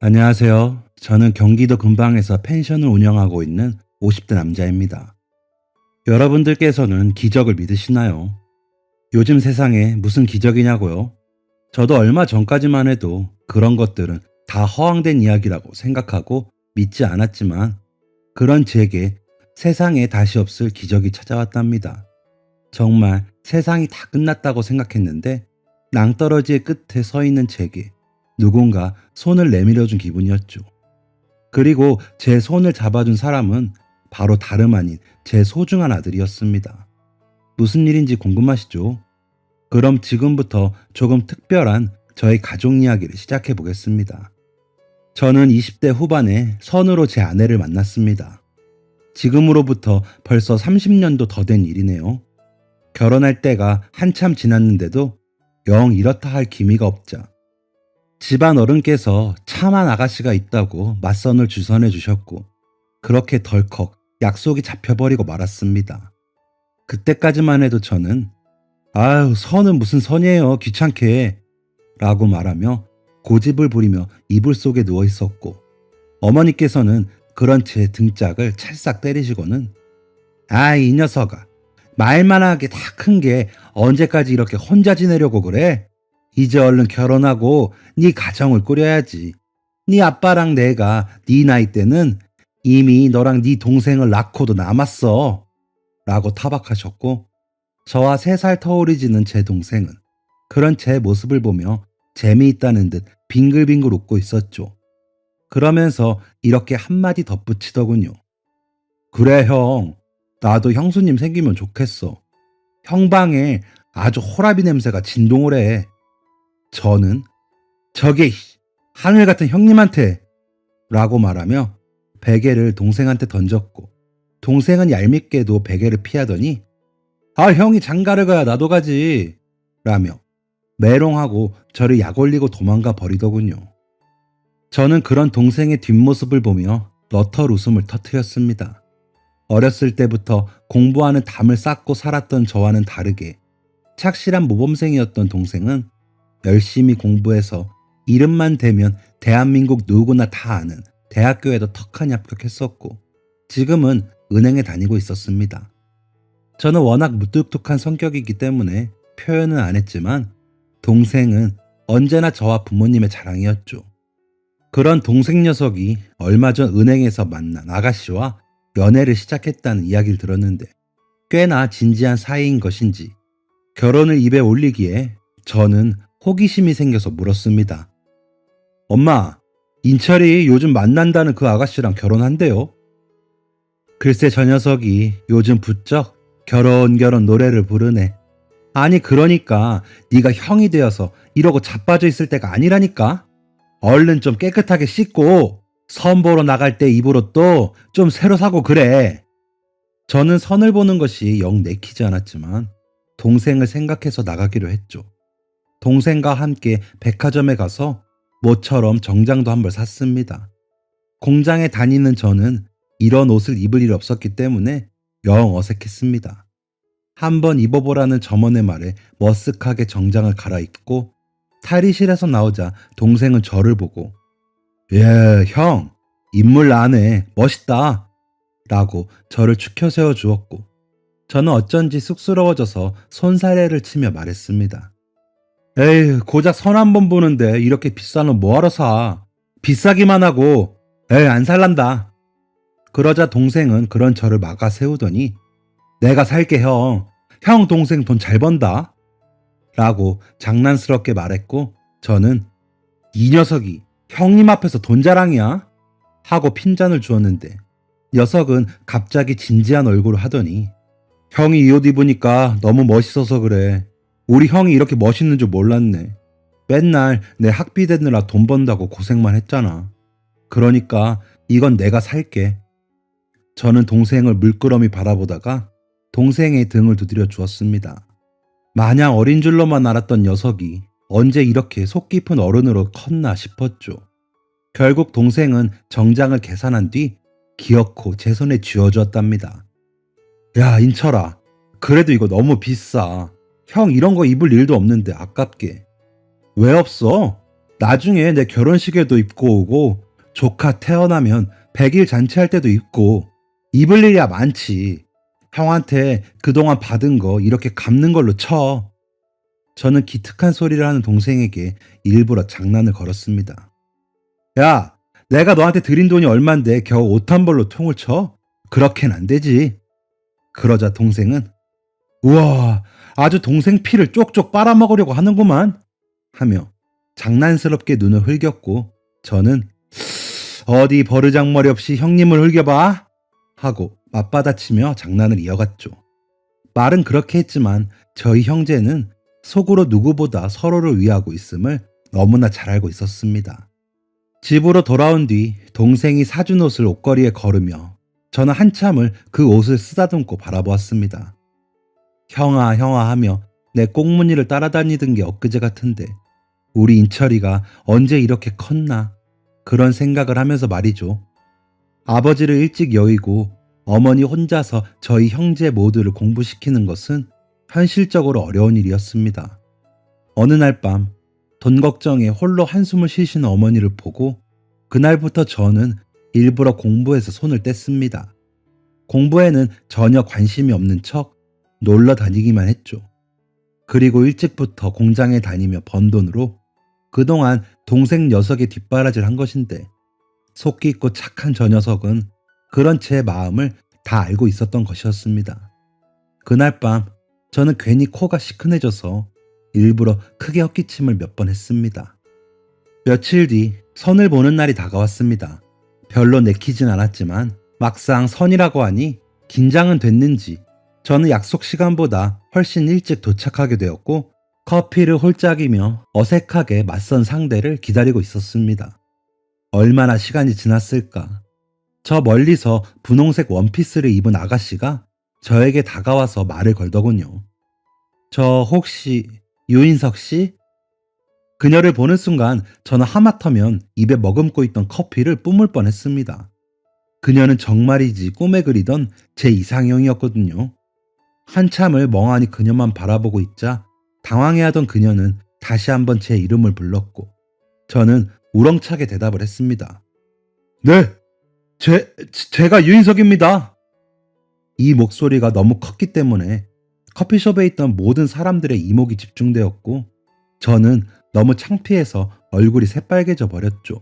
안녕하세요. 저는 경기도 근방에서 펜션을 운영하고 있는 50대 남자입니다. 여러분들께서는 기적을 믿으시나요? 요즘 세상에 무슨 기적이냐고요? 저도 얼마 전까지만 해도 그런 것들은 다 허황된 이야기라고 생각하고 믿지 않았지만 그런 제게 세상에 다시 없을 기적이 찾아왔답니다. 정말 세상이 다 끝났다고 생각했는데 낭떠러지의 끝에 서 있는 제게 누군가 손을 내밀어준 기분이었죠. 그리고 제 손을 잡아준 사람은 바로 다름 아닌 제 소중한 아들이었습니다. 무슨 일인지 궁금하시죠? 그럼 지금부터 조금 특별한 저의 가족 이야기를 시작해 보겠습니다. 저는 20대 후반에 선으로 제 아내를 만났습니다. 지금으로부터 벌써 30년도 더 된 일이네요. 결혼할 때가 한참 지났는데도 영 이렇다 할 기미가 없자 집안 어른께서 참한 아가씨가 있다고 맞선을 주선해 주셨고 그렇게 덜컥 약속이 잡혀버리고 말았습니다. 그때까지만 해도 저는 아유 선은 무슨 선이에요 귀찮게 라고 말하며 고집을 부리며 이불 속에 누워 있었고 어머니께서는 그런 제 등짝을 찰싹 때리시고는 아 이 녀석아 말만 하게 다 큰 게 언제까지 이렇게 혼자 지내려고 그래? 이제 얼른 결혼하고 네 가정을 꾸려야지. 네 아빠랑 내가 네 나이 때는 이미 너랑 네 동생을 낳고도 남았어. 라고 타박하셨고 저와 3살 터울이 지는 제 동생은 그런 제 모습을 보며 재미있다는 듯 빙글빙글 웃고 있었죠. 그러면서 이렇게 한마디 덧붙이더군요. 그래 형, 나도 형수님 생기면 좋겠어. 형 방에 아주 호라비 냄새가 진동을 해. 저는 저게 하늘 같은 형님한테 라고 말하며 베개를 동생한테 던졌고 동생은 얄밉게도 베개를 피하더니 아 형이 장가를 가야 나도 가지 라며 메롱하고 저를 약올리고 도망가 버리더군요. 저는 그런 동생의 뒷모습을 보며 너털 웃음을 터뜨렸습니다. 어렸을 때부터 공부하는 담을 쌓고 살았던 저와는 다르게 착실한 모범생이었던 동생은 열심히 공부해서 이름만 대면 대한민국 누구나 다 아는 대학교에도 턱하니 합격했었고 지금은 은행에 다니고 있었습니다. 저는 워낙 무뚝뚝한 성격이기 때문에 표현은 안 했지만 동생은 언제나 저와 부모님의 자랑이었죠. 그런 동생 녀석이 얼마 전 은행에서 만난 아가씨와 연애를 시작했다는 이야기를 들었는데 꽤나 진지한 사이인 것인지 결혼을 입에 올리기에 저는 호기심이 생겨서 물었습니다. 엄마, 인철이 요즘 만난다는 그 아가씨랑 결혼한대요? 글쎄 저 녀석이 요즘 부쩍 결혼 노래를 부르네. 아니 그러니까 네가 형이 되어서 이러고 자빠져 있을 때가 아니라니까. 얼른 좀 깨끗하게 씻고 선 보러 나갈 때 입을 옷도 좀 새로 사고 그래. 저는 선을 보는 것이 영 내키지 않았지만 동생을 생각해서 나가기로 했죠. 동생과 함께 백화점에 가서 모처럼 정장도 한 벌 샀습니다. 공장에 다니는 저는 이런 옷을 입을 일이 없었기 때문에 영 어색했습니다. 한번 입어보라는 점원의 말에 머쓱하게 정장을 갈아입고 탈의실에서 나오자 동생은 저를 보고 예, 형, 인물 나네, 멋있다 라고 저를 축혀 세워 주었고 저는 어쩐지 쑥스러워져서 손사래를 치며 말했습니다. 에이, 고작 선 한 번 보는데 이렇게 비싼 옷 뭐하러 사? 비싸기만 하고 에이, 안 살란다. 그러자 동생은 그런 저를 막아 세우더니 내가 살게 형. 형 동생 돈 잘 번다. 라고 장난스럽게 말했고 저는 이 녀석이 형님 앞에서 돈 자랑이야? 하고 핀잔을 주었는데 녀석은 갑자기 진지한 얼굴을 하더니 형이 이 옷 입으니까 너무 멋있어서 그래. 우리 형이 이렇게 멋있는 줄 몰랐네. 맨날 내 학비 대느라 돈 번다고 고생만 했잖아. 그러니까 이건 내가 살게. 저는 동생을 물끄러미 바라보다가 동생의 등을 두드려 주었습니다. 마냥 어린 줄로만 알았던 녀석이 언제 이렇게 속 깊은 어른으로 컸나 싶었죠. 결국 동생은 정장을 계산한 뒤 기어코 제 손에 쥐어주었답니다. 야 인철아, 그래도 이거 너무 비싸. 형 이런 거 입을 일도 없는데 아깝게. 왜 없어? 나중에 내 결혼식에도 입고 오고 조카 태어나면 100일 잔치할 때도 입고 입을 일이야 많지. 형한테 그동안 받은 거 이렇게 갚는 걸로 쳐. 저는 기특한 소리를 하는 동생에게 일부러 장난을 걸었습니다. 야, 내가 너한테 드린 돈이 얼만데 겨우 옷 한 벌로 통을 쳐? 그렇게는 안 되지. 그러자 동생은 우와, 아주 동생 피를 쪽쪽 빨아먹으려고 하는구만 하며 장난스럽게 눈을 흘겼고 저는 어디 버르장머리 없이 형님을 흘겨봐 하고 맞받아치며 장난을 이어갔죠. 말은 그렇게 했지만 저희 형제는 속으로 누구보다 서로를 위하고 있음을 너무나 잘 알고 있었습니다. 집으로 돌아온 뒤 동생이 사준 옷을 옷걸이에 걸으며 저는 한참을 그 옷을 쓰다듬고 바라보았습니다. 형아 형아 하며 내 꽁무니를 따라다니던 게 엊그제 같은데 우리 인철이가 언제 이렇게 컸나 그런 생각을 하면서 말이죠. 아버지를 일찍 여의고 어머니 혼자서 저희 형제 모두를 공부시키는 것은 현실적으로 어려운 일이었습니다. 어느 날 밤 돈 걱정에 홀로 한숨을 쉬시는 어머니를 보고 그날부터 저는 일부러 공부에서 손을 뗐습니다. 공부에는 전혀 관심이 없는 척 놀러 다니기만 했죠. 그리고 일찍부터 공장에 다니며 번 돈으로 그동안 동생 녀석의 뒷바라지를 한 것인데 속 깊고 착한 저 녀석은 그런 제 마음을 다 알고 있었던 것이었습니다. 그날 밤 저는 괜히 코가 시큰해져서 일부러 크게 헛기침을 몇 번 했습니다. 며칠 뒤 선을 보는 날이 다가왔습니다. 별로 내키진 않았지만 막상 선이라고 하니 긴장은 됐는지 저는 약속 시간보다 훨씬 일찍 도착하게 되었고 커피를 홀짝이며 어색하게 맞선 상대를 기다리고 있었습니다. 얼마나 시간이 지났을까. 저 멀리서 분홍색 원피스를 입은 아가씨가 저에게 다가와서 말을 걸더군요. 저 혹시 유인석 씨? 그녀를 보는 순간 저는 하마터면 입에 머금고 있던 커피를 뿜을 뻔했습니다. 그녀는 정말이지 꿈에 그리던 제 이상형이었거든요. 한참을 멍하니 그녀만 바라보고 있자 당황해하던 그녀는 다시 한번 제 이름을 불렀고 저는 우렁차게 대답을 했습니다. 네, 제가 유인석입니다. 이 목소리가 너무 컸기 때문에 커피숍에 있던 모든 사람들의 이목이 집중되었고 저는 너무 창피해서 얼굴이 새빨개져 버렸죠.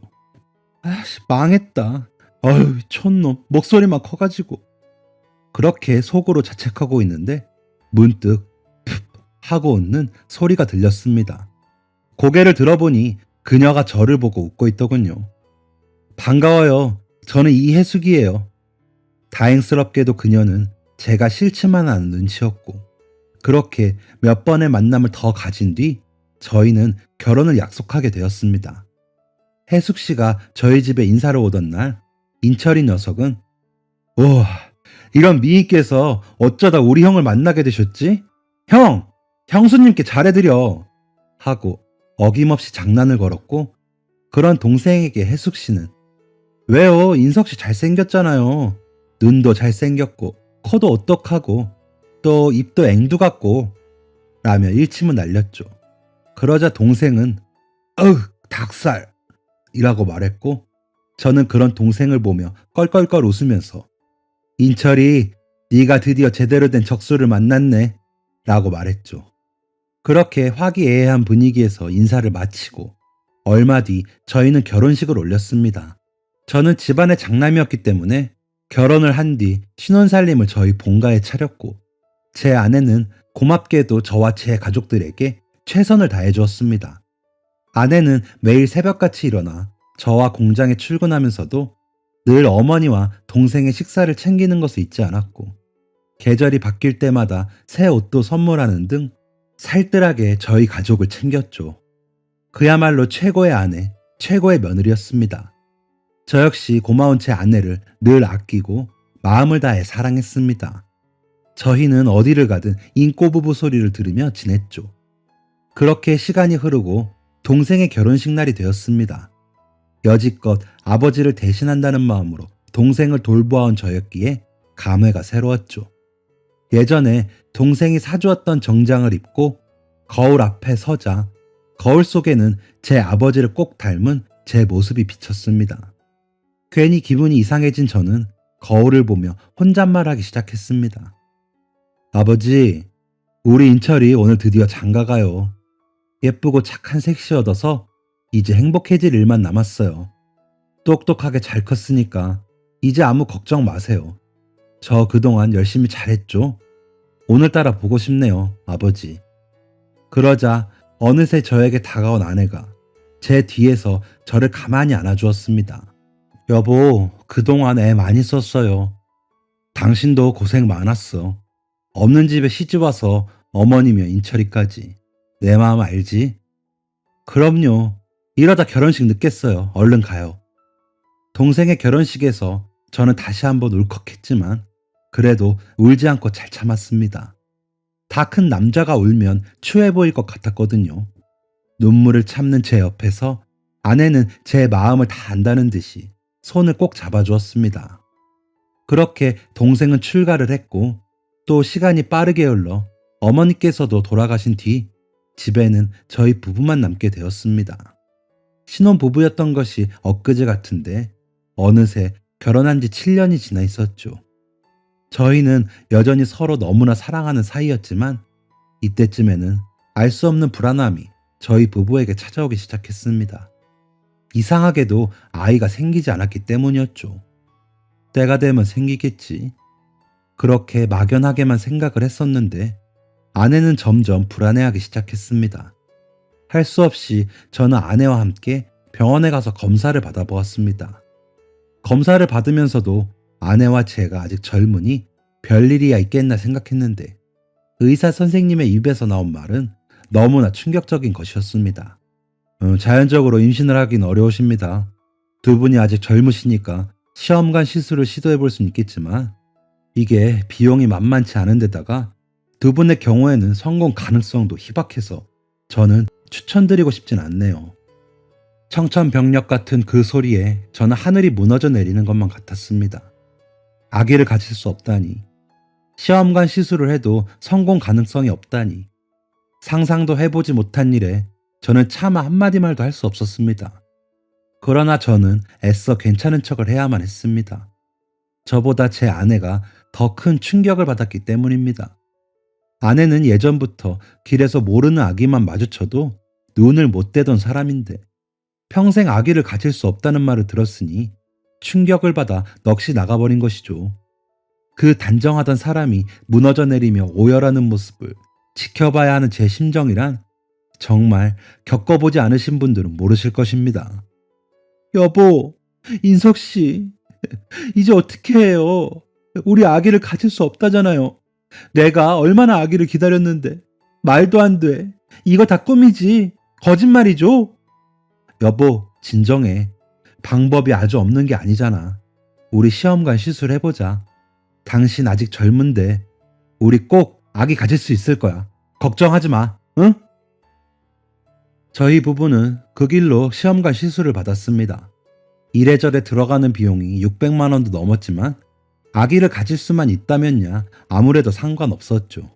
아씨, 망했다. 어휴, 촌놈, 목소리만 커가지고. 그렇게 속으로 자책하고 있는데 문득 푹 하고 웃는 소리가 들렸습니다. 고개를 들어보니 그녀가 저를 보고 웃고 있더군요. 반가워요. 저는 이혜숙이에요. 다행스럽게도 그녀는 제가 싫지만 않은 눈치였고 그렇게 몇 번의 만남을 더 가진 뒤 저희는 결혼을 약속하게 되었습니다. 혜숙 씨가 저희 집에 인사를 오던 날 인철이 녀석은 우와, 이런 미인께서 어쩌다 우리 형을 만나게 되셨지? 형! 형수님께 잘해드려! 하고 어김없이 장난을 걸었고 그런 동생에게 혜숙 씨는 왜요? 인석 씨 잘생겼잖아요. 눈도 잘생겼고 코도 오똑하고 또 입도 앵두 같고 라며 일침을 날렸죠. 그러자 동생은 어휴 닭살 이라고 말했고 저는 그런 동생을 보며 껄껄껄 웃으면서 인철이 네가 드디어 제대로 된 적수를 만났네 라고 말했죠. 그렇게 화기애애한 분위기에서 인사를 마치고 얼마 뒤 저희는 결혼식을 올렸습니다. 저는 집안의 장남이었기 때문에 결혼을 한 뒤 신혼살림을 저희 본가에 차렸고 제 아내는 고맙게도 저와 제 가족들에게 최선을 다해 주었습니다. 아내는 매일 새벽같이 일어나 저와 공장에 출근하면서도 늘 어머니와 동생의 식사를 챙기는 것을 잊지 않았고 계절이 바뀔 때마다 새 옷도 선물하는 등 살뜰하게 저희 가족을 챙겼죠. 그야말로 최고의 아내, 최고의 며느리였습니다. 저 역시 고마운 제 아내를 늘 아끼고 마음을 다해 사랑했습니다. 저희는 어디를 가든 인꼬부부 소리를 들으며 지냈죠. 그렇게 시간이 흐르고 동생의 결혼식 날이 되었습니다. 여지껏 아버지를 대신한다는 마음으로 동생을 돌보아온 저였기에 감회가 새로웠죠. 예전에 동생이 사주었던 정장을 입고 거울 앞에 서자 거울 속에는 제 아버지를 꼭 닮은 제 모습이 비쳤습니다. 괜히 기분이 이상해진 저는 거울을 보며 혼잣말하기 시작했습니다. 아버지, 우리 인철이 오늘 드디어 장가가요. 예쁘고 착한 색시 얻어서 이제 행복해질 일만 남았어요. 똑똑하게 잘 컸으니까 이제 아무 걱정 마세요. 저 그동안 열심히 잘했죠? 오늘따라 보고 싶네요, 아버지. 그러자 어느새 저에게 다가온 아내가 제 뒤에서 저를 가만히 안아주었습니다. 여보, 그동안 애 많이 썼어요. 당신도 고생 많았어. 없는 집에 시집와서 어머니며 인철이까지. 내 마음 알지? 그럼요. 이러다 결혼식 늦겠어요. 얼른 가요. 동생의 결혼식에서 저는 다시 한번 울컥했지만 그래도 울지 않고 잘 참았습니다. 다 큰 남자가 울면 추해 보일 것 같았거든요. 눈물을 참는 제 옆에서 아내는 제 마음을 다 안다는 듯이 손을 꼭 잡아주었습니다. 그렇게 동생은 출가를 했고 또 시간이 빠르게 흘러 어머니께서도 돌아가신 뒤 집에는 저희 부부만 남게 되었습니다. 신혼부부였던 것이 엊그제 같은데 어느새 결혼한 지 7년이 지나 있었죠. 저희는 여전히 서로 너무나 사랑하는 사이였지만 이때쯤에는 알 수 없는 불안함이 저희 부부에게 찾아오기 시작했습니다. 이상하게도 아이가 생기지 않았기 때문이었죠. 때가 되면 생기겠지. 그렇게 막연하게만 생각을 했었는데 아내는 점점 불안해하기 시작했습니다. 할 수 없이 저는 아내와 함께 병원에 가서 검사를 받아보았습니다. 검사를 받으면서도 아내와 제가 아직 젊으니 별일이야 있겠나 생각했는데 의사 선생님의 입에서 나온 말은 너무나 충격적인 것이었습니다. 자연적으로 임신을 하긴 어려우십니다. 두 분이 아직 젊으시니까 시험관 시술을 시도해 볼 수는 있겠지만 이게 비용이 만만치 않은 데다가 두 분의 경우에는 성공 가능성도 희박해서 저는 추천드리고 싶진 않네요. 청천벽력 같은 그 소리에 저는 하늘이 무너져 내리는 것만 같았습니다. 아기를 가질 수 없다니, 시험관 시술을 해도 성공 가능성이 없다니, 상상도 해보지 못한 일에 저는 차마 한마디 말도 할 수 없었습니다. 그러나 저는 애써 괜찮은 척을 해야만 했습니다. 저보다 제 아내가 더 큰 충격을 받았기 때문입니다. 아내는 예전부터 길에서 모르는 아기만 마주쳐도 눈을 못 떼던 사람인데 평생 아기를 가질 수 없다는 말을 들었으니 충격을 받아 넋이 나가버린 것이죠. 그 단정하던 사람이 무너져 내리며 오열하는 모습을 지켜봐야 하는 제 심정이란 정말 겪어보지 않으신 분들은 모르실 것입니다. 여보, 인석씨, 이제 어떻게 해요? 우리 아기를 가질 수 없다잖아요. 내가 얼마나 아기를 기다렸는데. 말도 안 돼. 이거 다 꿈이지. 거짓말이죠? 여보, 진정해. 방법이 아주 없는 게 아니잖아. 우리 시험관 시술해보자. 당신 아직 젊은데 우리 꼭 아기 가질 수 있을 거야. 걱정하지 마. 응? 저희 부부는 그 길로 시험관 시술을 받았습니다. 이래저래 들어가는 비용이 600만 원도 넘었지만 아기를 가질 수만 있다면야 아무래도 상관없었죠.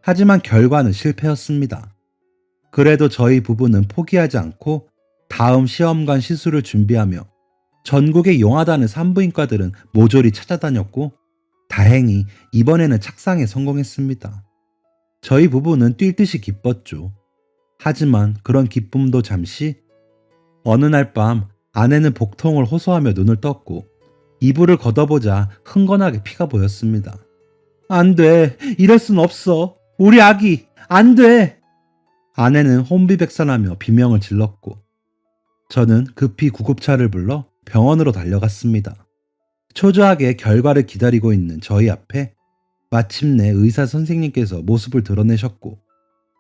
하지만 결과는 실패였습니다. 그래도 저희 부부는 포기하지 않고 다음 시험관 시술을 준비하며 전국의 용하다는 산부인과들은 모조리 찾아다녔고 다행히 이번에는 착상에 성공했습니다. 저희 부부는 뛸 듯이 기뻤죠. 하지만 그런 기쁨도 잠시 어느 날 밤 아내는 복통을 호소하며 눈을 떴고 이불을 걷어보자 흥건하게 피가 보였습니다. 안 돼. 이럴 순 없어. 우리 아기 안 돼. 아내는 혼비백산하며 비명을 질렀고 저는 급히 구급차를 불러 병원으로 달려갔습니다. 초조하게 결과를 기다리고 있는 저희 앞에 마침내 의사 선생님께서 모습을 드러내셨고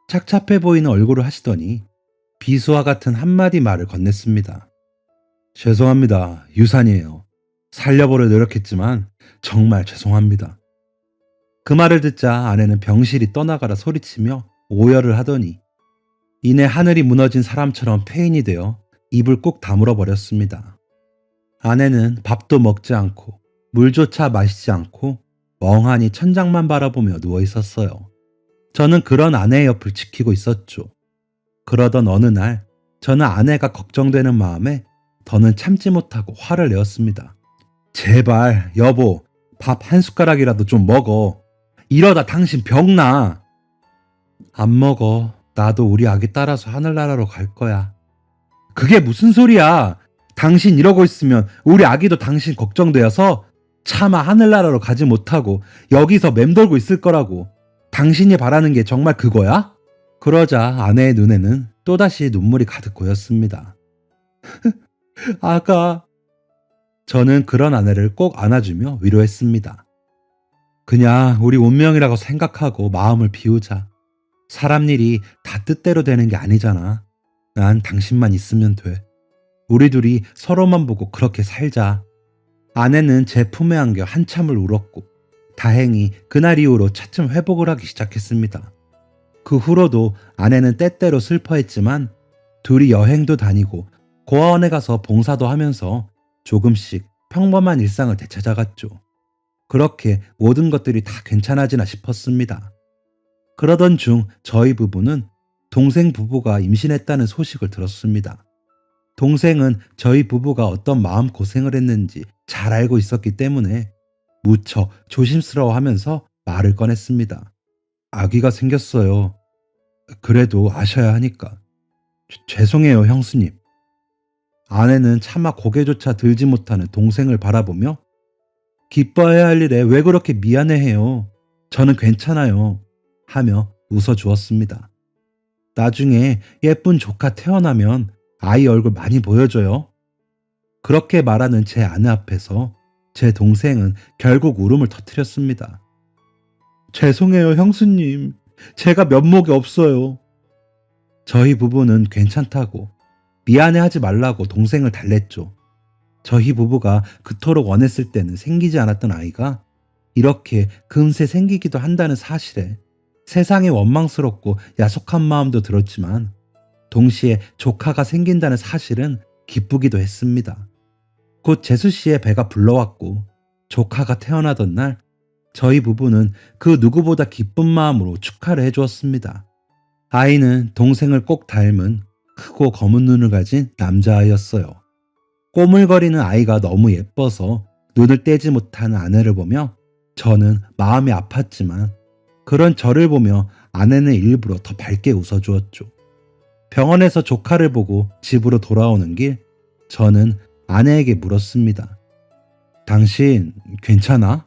착잡해 보이는 얼굴을 하시더니 비수와 같은 한마디 말을 건넸습니다. 죄송합니다. 유산이에요. 살려보려 노력했지만 정말 죄송합니다. 그 말을 듣자 아내는 병실이 떠나가라 소리치며 오열을 하더니 이내 하늘이 무너진 사람처럼 폐인이 되어 입을 꾹 다물어 버렸습니다. 아내는 밥도 먹지 않고 물조차 마시지 않고 멍하니 천장만 바라보며 누워 있었어요. 저는 그런 아내의 옆을 지키고 있었죠. 그러던 어느 날 저는 아내가 걱정되는 마음에 더는 참지 못하고 화를 내었습니다. 제발 여보, 밥 한 숟가락이라도 좀 먹어. 이러다 당신 병나. 안 먹어. 나도 우리 아기 따라서 하늘나라로 갈 거야. 그게 무슨 소리야. 당신 이러고 있으면 우리 아기도 당신 걱정되어서 차마 하늘나라로 가지 못하고 여기서 맴돌고 있을 거라고. 당신이 바라는 게 정말 그거야? 그러자 아내의 눈에는 또다시 눈물이 가득 고였습니다. 아가. 저는 그런 아내를 꼭 안아주며 위로했습니다. 그냥 우리 운명이라고 생각하고 마음을 비우자. 사람 일이 다 뜻대로 되는 게 아니잖아. 난 당신만 있으면 돼. 우리 둘이 서로만 보고 그렇게 살자. 아내는 제 품에 안겨 한참을 울었고 다행히 그날 이후로 차츰 회복을 하기 시작했습니다. 그 후로도 아내는 때때로 슬퍼했지만 둘이 여행도 다니고 고아원에 가서 봉사도 하면서 조금씩 평범한 일상을 되찾아갔죠. 그렇게 모든 것들이 다 괜찮아지나 싶었습니다. 그러던 중 저희 부부는 동생 부부가 임신했다는 소식을 들었습니다. 동생은 저희 부부가 어떤 마음고생을 했는지 잘 알고 있었기 때문에 무척 조심스러워하면서 말을 꺼냈습니다. 아기가 생겼어요. 그래도 아셔야 하니까. 죄송해요, 형수님. 아내는 차마 고개조차 들지 못하는 동생을 바라보며 기뻐해야 할 일에 왜 그렇게 미안해해요. 저는 괜찮아요. 하며 웃어주었습니다. 나중에 예쁜 조카 태어나면 아이 얼굴 많이 보여줘요. 그렇게 말하는 제 아내 앞에서 제 동생은 결국 울음을 터뜨렸습니다. 죄송해요, 형수님. 제가 면목이 없어요. 저희 부부는 괜찮다고 미안해하지 말라고 동생을 달랬죠. 저희 부부가 그토록 원했을 때는 생기지 않았던 아이가 이렇게 금세 생기기도 한다는 사실에 세상에 원망스럽고 야속한 마음도 들었지만 동시에 조카가 생긴다는 사실은 기쁘기도 했습니다. 곧 재수 씨의 배가 불러왔고 조카가 태어나던 날 저희 부부는 그 누구보다 기쁜 마음으로 축하를 해주었습니다. 아이는 동생을 꼭 닮은 크고 검은 눈을 가진 남자아이였어요. 꼬물거리는 아이가 너무 예뻐서 눈을 떼지 못하는 아내를 보며 저는 마음이 아팠지만 그런 저를 보며 아내는 일부러 더 밝게 웃어주었죠. 병원에서 조카를 보고 집으로 돌아오는 길 저는 아내에게 물었습니다. 당신 괜찮아?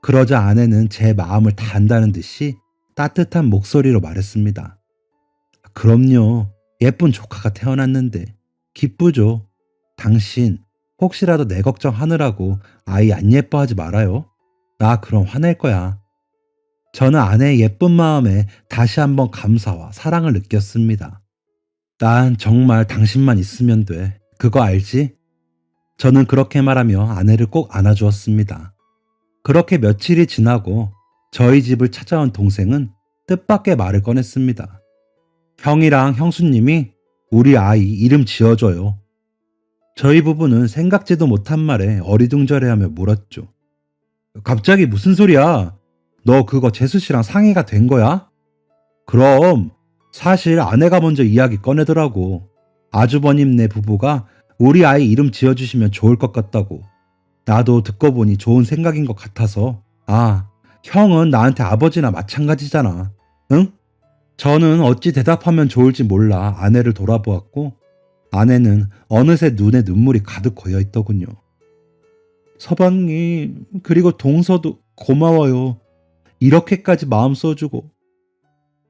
그러자 아내는 제 마음을 다 안다는 듯이 따뜻한 목소리로 말했습니다. 그럼요. 예쁜 조카가 태어났는데 기쁘죠. 당신 혹시라도 내 걱정하느라고 아이 안 예뻐하지 말아요. 나 그럼 화낼 거야. 저는 아내의 예쁜 마음에 다시 한번 감사와 사랑을 느꼈습니다. 난 정말 당신만 있으면 돼. 그거 알지? 저는 그렇게 말하며 아내를 꼭 안아주었습니다. 그렇게 며칠이 지나고 저희 집을 찾아온 동생은 뜻밖의 말을 꺼냈습니다. 형이랑 형수님이 우리 아이 이름 지어줘요. 저희 부부는 생각지도 못한 말에 어리둥절해하며 물었죠. 갑자기 무슨 소리야? 너 그거 재수 씨랑 상의가 된 거야? 그럼 사실 아내가 먼저 이야기 꺼내더라고. 아주버님네 부부가 우리 아이 이름 지어주시면 좋을 것 같다고. 나도 듣고 보니 좋은 생각인 것 같아서. 아, 형은 나한테 아버지나 마찬가지잖아. 응? 저는 어찌 대답하면 좋을지 몰라 아내를 돌아보았고 아내는 어느새 눈에 눈물이 가득 고여 있더군요. 서방님, 그리고 동서도 고마워요. 이렇게까지 마음 써주고.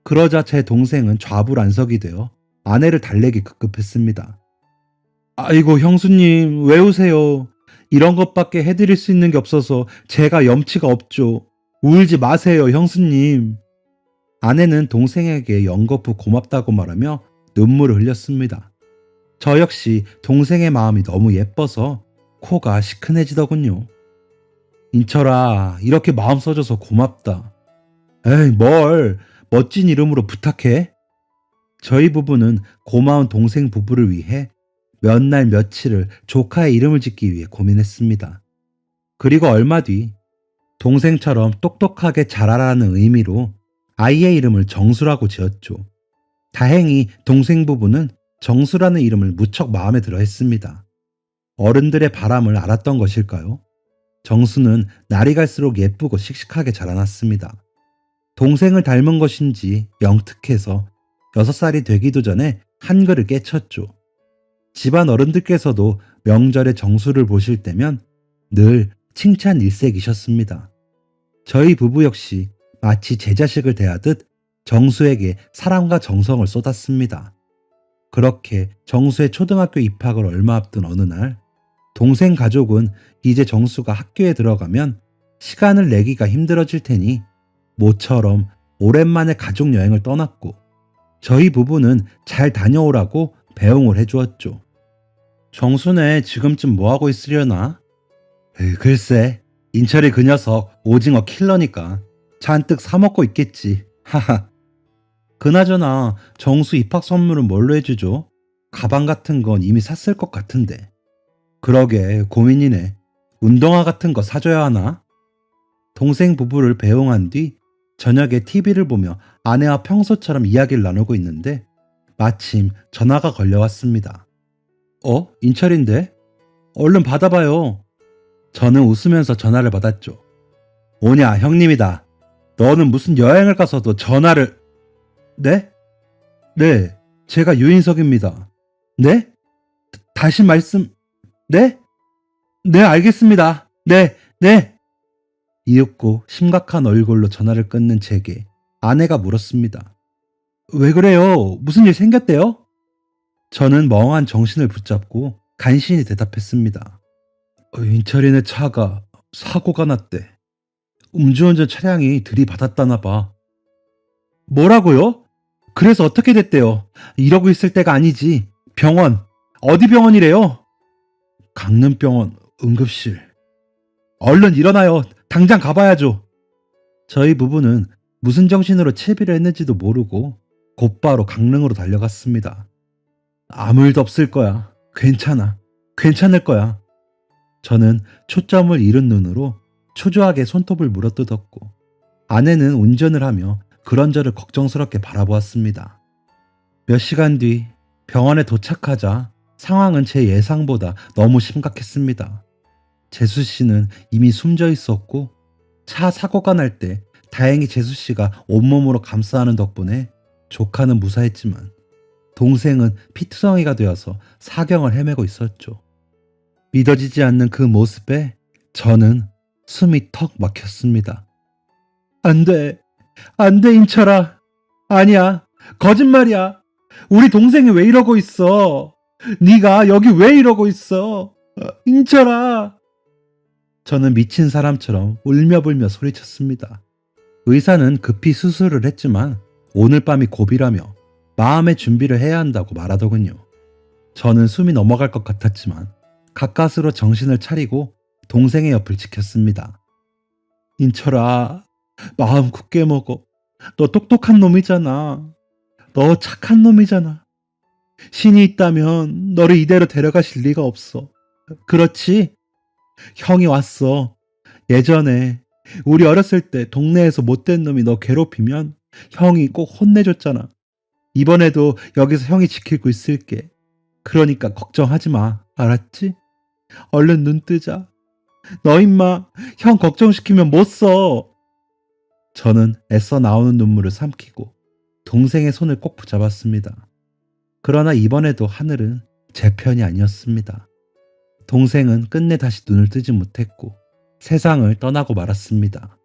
그러자 제 동생은 좌불안석이 되어 아내를 달래기 급급했습니다. 아이고 형수님, 왜 우세요? 이런 것밖에 해드릴 수 있는 게 없어서 제가 염치가 없죠. 울지 마세요, 형수님. 아내는 동생에게 연거푸 고맙다고 말하며 눈물을 흘렸습니다. 저 역시 동생의 마음이 너무 예뻐서 코가 시큰해지더군요. 인철아, 이렇게 마음 써줘서 고맙다. 에이, 뭘 멋진 이름으로 부탁해. 저희 부부는 고마운 동생 부부를 위해 몇 날 며칠을 조카의 이름을 짓기 위해 고민했습니다. 그리고 얼마 뒤 동생처럼 똑똑하게 자라라는 의미로 아이의 이름을 정수라고 지었죠. 다행히 동생 부부는 정수라는 이름을 무척 마음에 들어 했습니다. 어른들의 바람을 알았던 것일까요? 정수는 날이 갈수록 예쁘고 씩씩하게 자라났습니다. 동생을 닮은 것인지 영특해서 6살이 되기도 전에 한글을 깨쳤죠. 집안 어른들께서도 명절에 정수를 보실 때면 늘 칭찬 일색이셨습니다. 저희 부부 역시 마치 제 자식을 대하듯 정수에게 사랑과 정성을 쏟았습니다. 그렇게 정수의 초등학교 입학을 얼마 앞둔 어느 날, 동생 가족은 이제 정수가 학교에 들어가면 시간을 내기가 힘들어질 테니 모처럼 오랜만에 가족 여행을 떠났고, 저희 부부는 잘 다녀오라고 배웅을 해주었죠. 정수네 지금쯤 뭐하고 있으려나? 글쎄, 인철이 그 녀석 오징어 킬러니까 잔뜩 사먹고 있겠지. 하하. 그나저나 정수 입학 선물은 뭘로 해주죠? 가방 같은 건 이미 샀을 것 같은데. 그러게 고민이네. 운동화 같은 거 사줘야 하나? 동생 부부를 배웅한 뒤 저녁에 TV를 보며 아내와 평소처럼 이야기를 나누고 있는데 마침 전화가 걸려왔습니다. 인철인데? 얼른 받아봐요. 저는 웃으면서 전화를 받았죠. 오냐, 형님이다. 너는 무슨 여행을 가서도 전화를... 네? 네, 제가 유인석입니다. 네? 다시 말씀... 네? 네, 알겠습니다. 네, 네. 이윽고 심각한 얼굴로 전화를 끊는 제게 아내가 물었습니다. 왜 그래요? 무슨 일 생겼대요? 저는 멍한 정신을 붙잡고 간신히 대답했습니다. 인철이네 차가 사고가 났대. 음주운전 차량이 들이받았다나 봐. 뭐라고요? 그래서 어떻게 됐대요? 이러고 있을 때가 아니지. 병원. 어디 병원이래요? 강남병원 응급실. 얼른 일어나요. 당장 가봐야죠. 저희 부부는 무슨 정신으로 채비를 했는지도 모르고 곧바로 강릉으로 달려갔습니다. 아무 일도 없을 거야. 괜찮아. 괜찮을 거야. 저는 초점을 잃은 눈으로 초조하게 손톱을 물어뜯었고 아내는 운전을 하며 그런저를 걱정스럽게 바라보았습니다. 몇 시간 뒤 병원에 도착하자 상황은 제 예상보다 너무 심각했습니다. 재수 씨는 이미 숨져 있었고 차 사고가 날 때 다행히 재수 씨가 온몸으로 감싸는 덕분에 조카는 무사했지만 동생은 피투성이가 되어서 사경을 헤매고 있었죠. 믿어지지 않는 그 모습에 저는 숨이 턱 막혔습니다. 안 돼. 안 돼, 인철아. 아니야. 거짓말이야. 우리 동생이 왜 이러고 있어? 네가 여기 왜 이러고 있어? 인철아. 저는 미친 사람처럼 울며불며 소리쳤습니다. 의사는 급히 수술을 했지만 오늘 밤이 고비라며 마음의 준비를 해야 한다고 말하더군요. 저는 숨이 넘어갈 것 같았지만 가까스로 정신을 차리고 동생의 옆을 지켰습니다. 인철아, 마음 굳게 먹어. 너 똑똑한 놈이잖아. 너 착한 놈이잖아. 신이 있다면 너를 이대로 데려가실 리가 없어. 그렇지? 형이 왔어. 예전에 우리 어렸을 때 동네에서 못된 놈이 너 괴롭히면 형이 꼭 혼내줬잖아. 이번에도 여기서 형이 지키고 있을게. 그러니까 걱정하지 마. 알았지? 얼른 눈 뜨자. 너 임마 형 걱정시키면 못 써. 저는 애써 나오는 눈물을 삼키고 동생의 손을 꼭 붙잡았습니다. 그러나 이번에도 하늘은 제 편이 아니었습니다. 동생은 끝내 다시 눈을 뜨지 못했고 세상을 떠나고 말았습니다.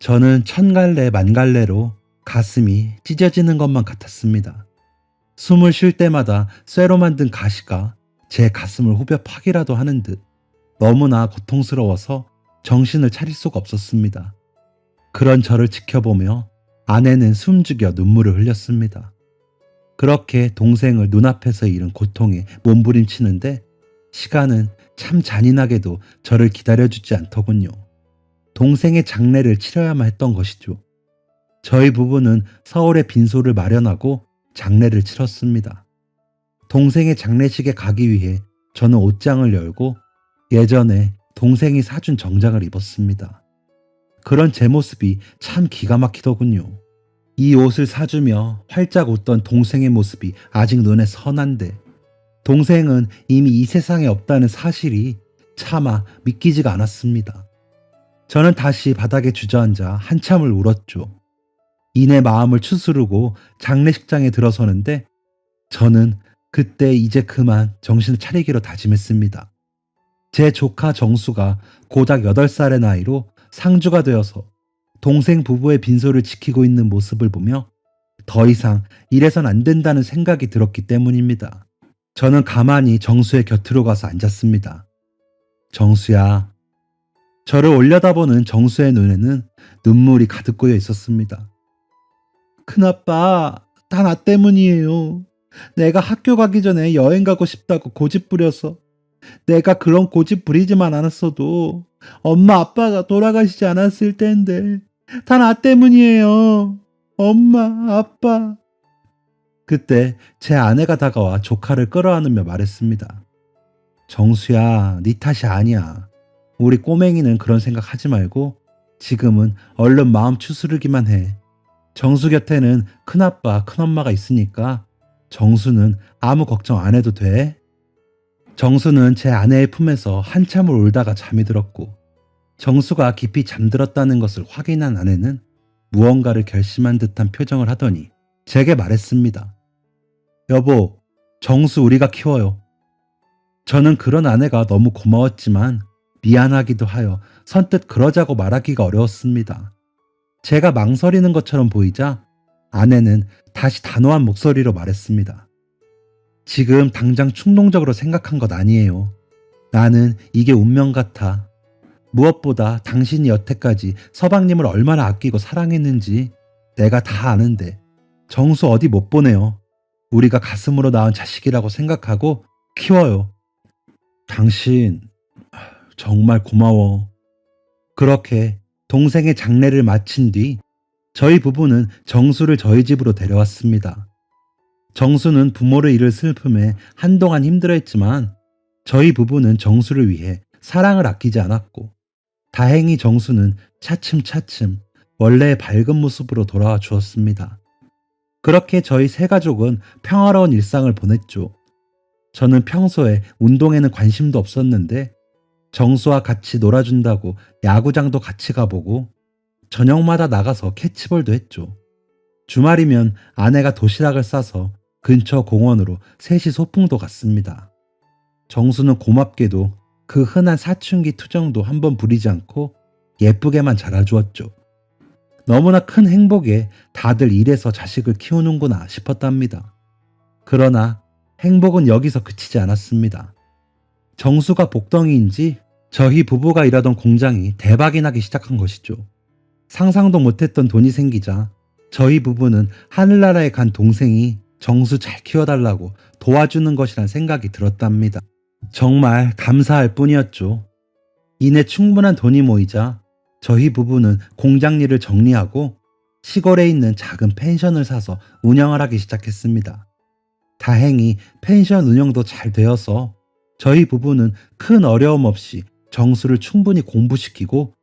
저는 천갈래 만갈래로 가슴이 찢어지는 것만 같았습니다. 숨을 쉴 때마다 쇠로 만든 가시가 제 가슴을 후벼 파기라도 하는 듯 너무나 고통스러워서 정신을 차릴 수가 없었습니다. 그런 저를 지켜보며 아내는 숨죽여 눈물을 흘렸습니다. 그렇게 동생을 눈앞에서 잃은 고통에 몸부림치는데 시간은 참 잔인하게도 저를 기다려주지 않더군요. 동생의 장례를 치러야만 했던 것이죠. 저희 부부는 서울에 빈소를 마련하고 장례를 치렀습니다. 동생의 장례식에 가기 위해 저는 옷장을 열고 예전에 동생이 사준 정장을 입었습니다. 그런 제 모습이 참 기가 막히더군요. 이 옷을 사주며 활짝 웃던 동생의 모습이 아직 눈에 선한데 동생은 이미 이 세상에 없다는 사실이 차마 믿기지가 않았습니다. 저는 다시 바닥에 주저앉아 한참을 울었죠. 이내 마음을 추스르고 장례식장에 들어서는데 저는 그때 이제 그만 정신을 차리기로 다짐했습니다. 제 조카 정수가 고작 8살의 나이로 상주가 되어서 동생 부부의 빈소를 지키고 있는 모습을 보며 더 이상 이래선 안 된다는 생각이 들었기 때문입니다. 저는 가만히 정수의 곁으로 가서 앉았습니다. 정수야. 저를 올려다보는 정수의 눈에는 눈물이 가득 고여 있었습니다. 큰아빠, 다 나 때문이에요. 내가 학교 가기 전에 여행 가고 싶다고 고집 부려서 내가 그런 고집 부리지만 않았어도 엄마 아빠가 돌아가시지 않았을 텐데 다 나 때문이에요. 엄마, 아빠. 그때 제 아내가 다가와 조카를 끌어안으며 말했습니다. 정수야, 네 탓이 아니야. 우리 꼬맹이는 그런 생각 하지 말고 지금은 얼른 마음 추스르기만 해. 정수 곁에는 큰아빠, 큰엄마가 있으니까 정수는 아무 걱정 안 해도 돼. 정수는 제 아내의 품에서 한참을 울다가 잠이 들었고 정수가 깊이 잠들었다는 것을 확인한 아내는 무언가를 결심한 듯한 표정을 하더니 제게 말했습니다. 여보, 정수 우리가 키워요. 저는 그런 아내가 너무 고마웠지만 미안하기도 하여 선뜻 그러자고 말하기가 어려웠습니다. 제가 망설이는 것처럼 보이자 아내는 다시 단호한 목소리로 말했습니다. 지금 당장 충동적으로 생각한 것 아니에요. 나는 이게 운명 같아. 무엇보다 당신이 여태까지 서방님을 얼마나 아끼고 사랑했는지 내가 다 아는데 정수 어디 못 보내요. 우리가 가슴으로 낳은 자식이라고 생각하고 키워요. 당신 정말 고마워. 그렇게 동생의 장례를 마친 뒤 저희 부부는 정수를 저희 집으로 데려왔습니다. 정수는 부모를 잃을 슬픔에 한동안 힘들어했지만 저희 부부는 정수를 위해 사랑을 아끼지 않았고 다행히 정수는 차츰차츰 원래의 밝은 모습으로 돌아와 주었습니다. 그렇게 저희 세 가족은 평화로운 일상을 보냈죠. 저는 평소에 운동에는 관심도 없었는데 정수와 같이 놀아준다고 야구장도 같이 가보고 저녁마다 나가서 캐치볼도 했죠. 주말이면 아내가 도시락을 싸서 근처 공원으로 셋이 소풍도 갔습니다. 정수는 고맙게도 그 흔한 사춘기 투정도 한번 부리지 않고 예쁘게만 자라주었죠. 너무나 큰 행복에 다들 이래서 자식을 키우는구나 싶었답니다. 그러나 행복은 여기서 그치지 않았습니다. 정수가 복덩이인지 저희 부부가 일하던 공장이 대박이 나기 시작한 것이죠. 상상도 못했던 돈이 생기자 저희 부부는 하늘나라에 간 동생이 정수 잘 키워달라고 도와주는 것이란 생각이 들었답니다. 정말 감사할 뿐이었죠. 이내 충분한 돈이 모이자 저희 부부는 공장 일을 정리하고 시골에 있는 작은 펜션을 사서 운영을 하기 시작했습니다. 다행히 펜션 운영도 잘 되어서 저희 부부는 큰 어려움 없이 정수를 충분히 공부시키고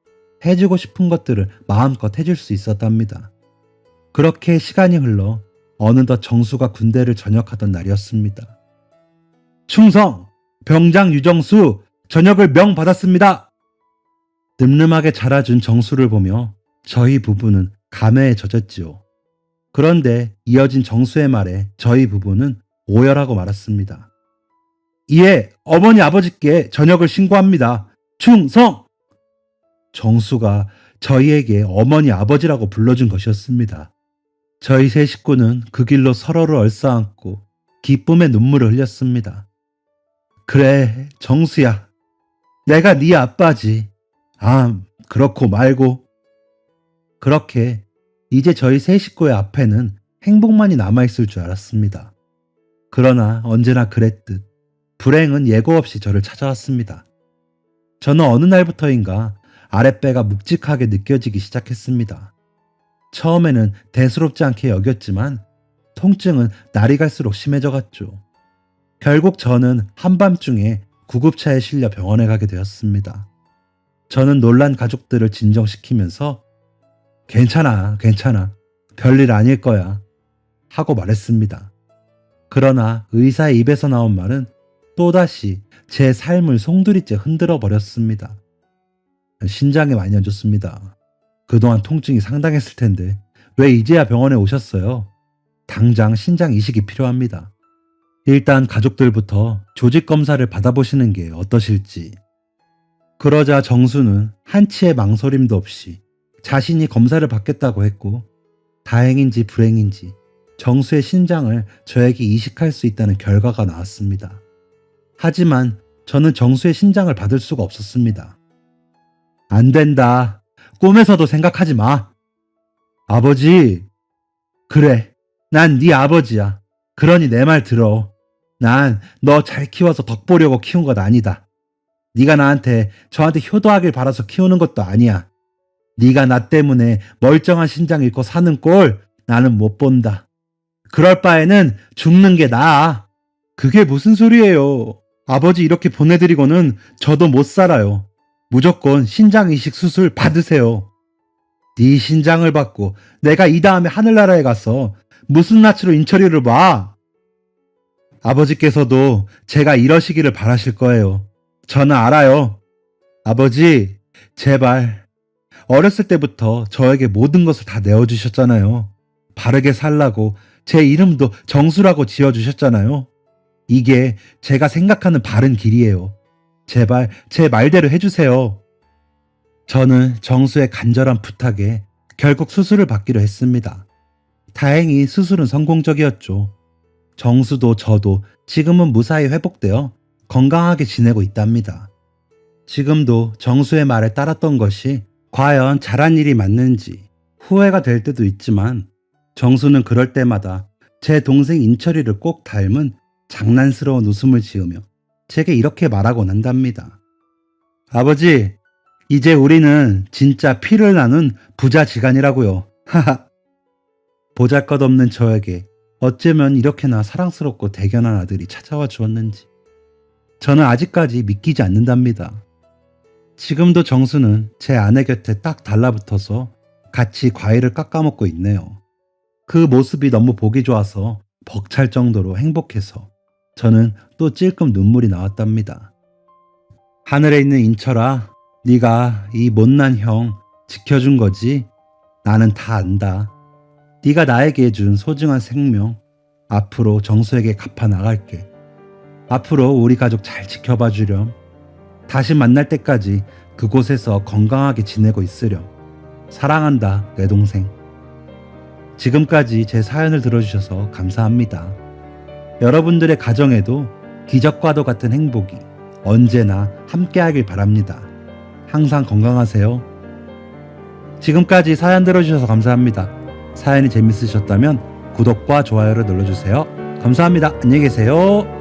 해주고 싶은 것들을 마음껏 해줄 수 있었답니다. 그렇게 시간이 흘러 어느덧 정수가 군대를 전역하던 날이었습니다. 충성! 병장 유정수 전역을 명받았습니다. 늠름하게 자라준 정수를 보며 저희 부부는 감회에 젖었지요. 그런데 이어진 정수의 말에 저희 부부는 오열하고 말았습니다. 이에 어머니 아버지께 전역을 신고합니다. 충성! 정수가 저희에게 어머니 아버지라고 불러준 것이었습니다. 저희 세 식구는 그 길로 서로를 얼싸안고 기쁨의 눈물을 흘렸습니다. 그래, 정수야. 내가 네 아빠지. 그렇고 말고. 그렇게 이제 저희 세 식구의 앞에는 행복만이 남아있을 줄 알았습니다. 그러나 언제나 그랬듯 불행은 예고 없이 저를 찾아왔습니다. 저는 어느 날부터인가 아랫배가 묵직하게 느껴지기 시작했습니다. 처음에는 대수롭지 않게 여겼지만 통증은 날이 갈수록 심해져 갔죠. 결국 저는 한밤중에 구급차에 실려 병원에 가게 되었습니다. 저는 놀란 가족들을 진정시키면서 괜찮아. 별일 아닐 거야. 하고 말했습니다. 그러나 의사의 입에서 나온 말은 또다시 제 삶을 송두리째 흔들어 버렸습니다. 신장에 많이 안 좋습니다. 그동안 통증이 상당했을 텐데 왜 이제야 병원에 오셨어요? 당장 신장 이식이 필요합니다. 일단 가족들부터 조직 검사를 받아보시는 게 어떠실지. 그러자 정수는 한치의 망설임도 없이 자신이 검사를 받겠다고 했고, 다행인지 불행인지 정수의 신장을 저에게 이식할 수 있다는 결과가 나왔습니다. 하지만 저는 정수의 신장을 받을 수가 없었습니다. 안 된다. 꿈에서도 생각하지 마. 아버지. 그래. 난 네 아버지야. 그러니 내 말 들어. 난 너 잘 키워서 덕 보려고 키운 것 아니다. 네가 저한테 효도하길 바라서 키우는 것도 아니야. 네가 나 때문에 멀쩡한 신장 잃고 사는 꼴 나는 못 본다. 그럴 바에는 죽는 게 나아. 그게 무슨 소리예요. 아버지 이렇게 보내드리고는 저도 못 살아요. 무조건 신장 이식 수술 받으세요. 네 신장을 받고 내가 이 다음에 하늘나라에 가서 무슨 낯으로 인처리를 봐. 아버지께서도 제가 이러시기를 바라실 거예요. 저는 알아요. 아버지, 제발. 어렸을 때부터 저에게 모든 것을 다 내어주셨잖아요. 바르게 살라고 제 이름도 정수라고 지어주셨잖아요. 이게 제가 생각하는 바른 길이에요. 제발 제 말대로 해주세요. 저는 정수의 간절한 부탁에 결국 수술을 받기로 했습니다. 다행히 수술은 성공적이었죠. 정수도 저도 지금은 무사히 회복되어 건강하게 지내고 있답니다. 지금도 정수의 말에 따랐던 것이 과연 잘한 일이 맞는지 후회가 될 때도 있지만, 정수는 그럴 때마다 제 동생 인철이를 꼭 닮은 장난스러운 웃음을 지으며 제게 이렇게 말하곤 한답니다. 아버지, 이제 우리는 진짜 피를 나눈 부자지간이라고요. 하하. 보잘것없는 저에게 어쩌면 이렇게나 사랑스럽고 대견한 아들이 찾아와 주었는지 저는 아직까지 믿기지 않는답니다. 지금도 정수는 제 아내 곁에 딱 달라붙어서 같이 과일을 깎아먹고 있네요. 그 모습이 너무 보기 좋아서 벅찰 정도로 행복해서 저는 또 찔끔 눈물이 나왔답니다. 하늘에 있는 인철아, 네가 이 못난 형 지켜준 거지? 나는 다 안다. 네가 나에게 준 소중한 생명, 앞으로 정수에게 갚아 나갈게. 앞으로 우리 가족 잘 지켜봐 주렴. 다시 만날 때까지 그곳에서 건강하게 지내고 있으렴. 사랑한다, 내 동생. 지금까지 제 사연을 들어주셔서 감사합니다. 여러분들의 가정에도 기적과도 같은 행복이 언제나 함께하길 바랍니다. 항상 건강하세요. 지금까지 사연 들어주셔서 감사합니다. 사연이 재밌으셨다면 구독과 좋아요를 눌러주세요. 감사합니다. 안녕히 계세요.